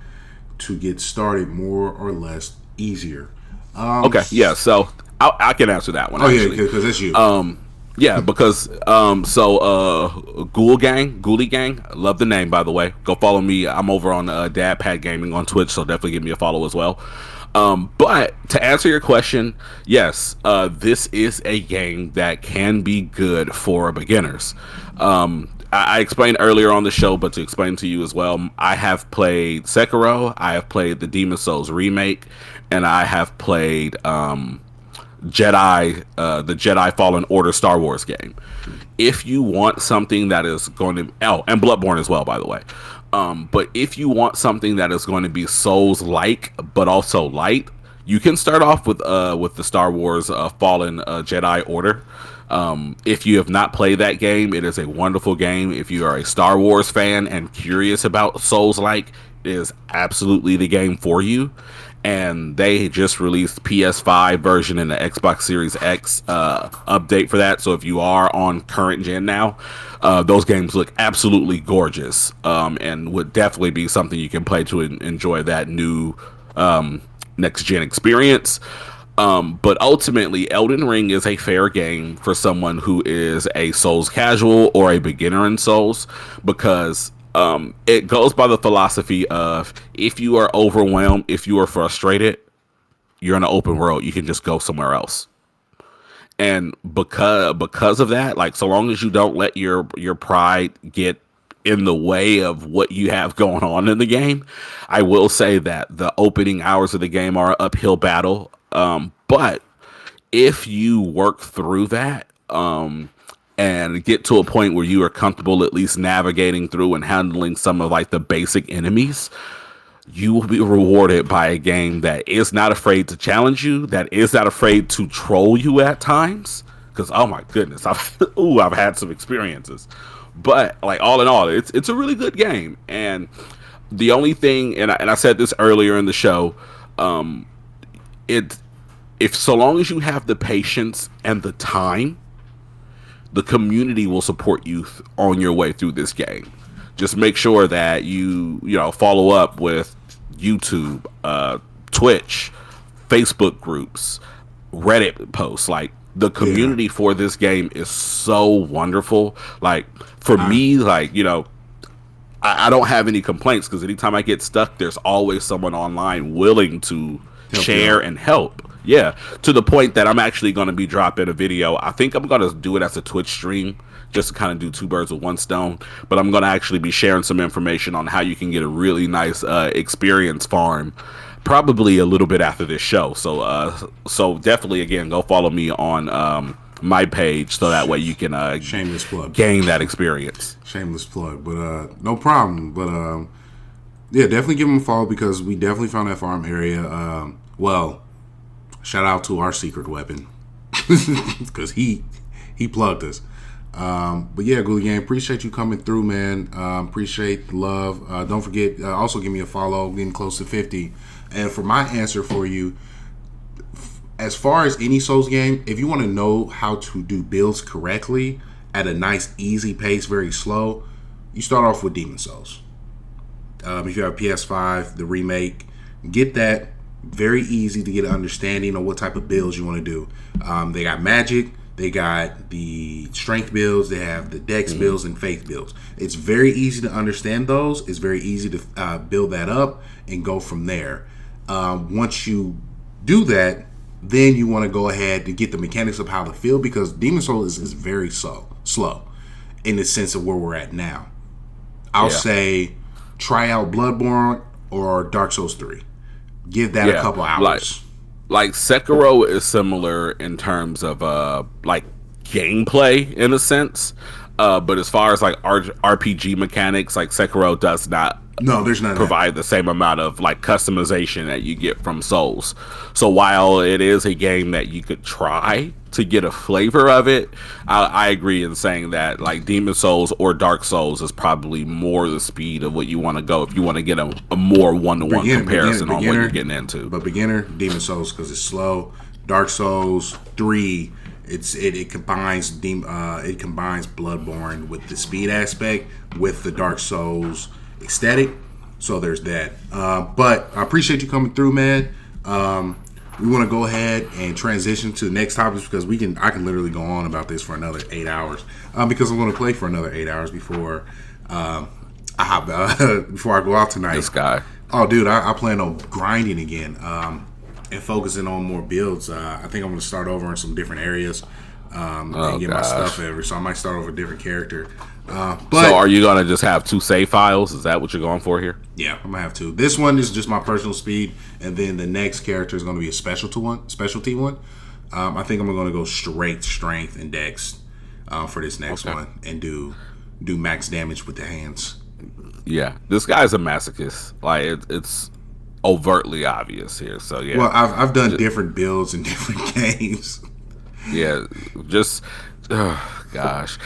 Speaker 1: to get started more or less easier?
Speaker 2: Okay, yeah. So I can answer that one
Speaker 1: Oh yeah,
Speaker 2: actually.
Speaker 1: because it's you.
Speaker 2: Yeah, because Ghoulie Gang, love the name by the way. Go follow me. I'm over on DadPad Gaming on Twitch, so definitely give me a follow as well. But to answer your question, yes, this is a game that can be good for beginners. I explained earlier on the show, but to explain to you as well, I have played Sekiro, I have played the Demon Souls remake, and I have played the Jedi Fallen Order Star Wars game. If you want something that is going to, and Bloodborne as well, by the way. But if you want something that is going to be Souls like, but also light, you can start off with the Star Wars Fallen Jedi Order. If you have not played that game, it is a wonderful game. If you are a Star Wars fan and curious about Souls like, it is absolutely the game for you. And they just released PS5 version and the Xbox Series X update for that. So if you are on current gen now, those games look absolutely gorgeous, and would definitely be something you can play to enjoy that new next gen experience. But ultimately, Elden Ring is a fair game for someone who is a Souls casual or a beginner in Souls, because it goes by the philosophy of, if you are overwhelmed, if you are frustrated, you're in an open world, you can just go somewhere else. And because of that, like, so long as you don't let your pride get in the way of what you have going on in the game, I will say that the opening hours of the game are an uphill battle. But if you work through that, and get to a point where you are comfortable at least navigating through and handling some of like the basic enemies, you will be rewarded by a game that is not afraid to challenge you, that is not afraid to troll you at times. Because oh my goodness, I've had some experiences. But like, all in all, it's a really good game. And the only thing, and I said this earlier in the show, it if so long as you have the patience and the time, the community will support you on your way through this game. Just make sure that you follow up with YouTube, Twitch, Facebook groups, Reddit posts. Like, the community for this game is so wonderful. Like, for me, like, I don't have any complaints, because anytime I get stuck, there's always someone online willing to share and help. Yeah, to the point that I'm actually going to be dropping a video. I think I'm going to do it as a Twitch stream, just to kind of do two birds with one stone. But I'm going to actually be sharing some information on how you can get a really nice experience farm, probably a little bit after this show. So definitely, again, go follow me on my page, so that way you can
Speaker 1: shameless plug,
Speaker 2: gain that experience.
Speaker 1: Shameless plug, but no problem. But yeah, definitely give him a follow, because we definitely found that farm area. Well, shout out to our secret weapon, because he plugged us. But yeah, Ghoulie Gang, appreciate you coming through, man. Appreciate the love. Don't forget, also give me a follow. Getting close to 50. And for my answer for you, as far as any Souls game, if you want to know how to do builds correctly at a nice, easy pace, very slow, you start off with Demon Souls. If you have PS5, the remake, get that. Very easy to get an understanding of what type of builds you want to do. They got magic, they got the strength builds, they have the dex builds and faith builds. It's very easy to understand those. It's very easy to build that up and go from there. Once you do that, then you want to go ahead and get the mechanics of how to feel, because Demon Souls is very slow in the sense of where we're at now. I'll say try out Bloodborne or Dark Souls 3. Give that a couple hours.
Speaker 2: Like Sekiro is similar in terms of like gameplay in a sense, but as far as like RPG mechanics, like Sekiro does not
Speaker 1: there's none
Speaker 2: provide the same amount of like customization that you get from Souls. So while it is a game that you could try to get a flavor of it, I agree in saying that like Demon Souls or Dark Souls is probably more the speed of what you want to go if you want to get a more one-to-one comparison on what you're getting into.
Speaker 1: But beginner, Demon Souls, because it's slow. Dark Souls 3. It combines it combines Bloodborne with the speed aspect with the Dark Souls aesthetic. So there's that. But I appreciate you coming through, man. We want to go ahead and transition to the next topics because I can literally go on about this for another 8 hours because I'm going to play for another 8 hours before before I go out tonight.
Speaker 2: This guy.
Speaker 1: Oh, dude, I plan on grinding again and focusing on more builds. I think I'm going to start over in some different areas and get my stuff over. So I might start over a different character. But
Speaker 2: so are you going to just have 2 save files? Is that what you're going for here?
Speaker 1: Yeah, I'm going to have 2. This one is just my personal speed, and then the next character is going to be a specialty one. I think I'm going to go straight strength and dex for this next one and do max damage with the hands.
Speaker 2: Yeah, this guy's a masochist. Like it's overtly obvious here. So yeah.
Speaker 1: Well, I've done different builds in different games.
Speaker 2: Yeah, just gosh.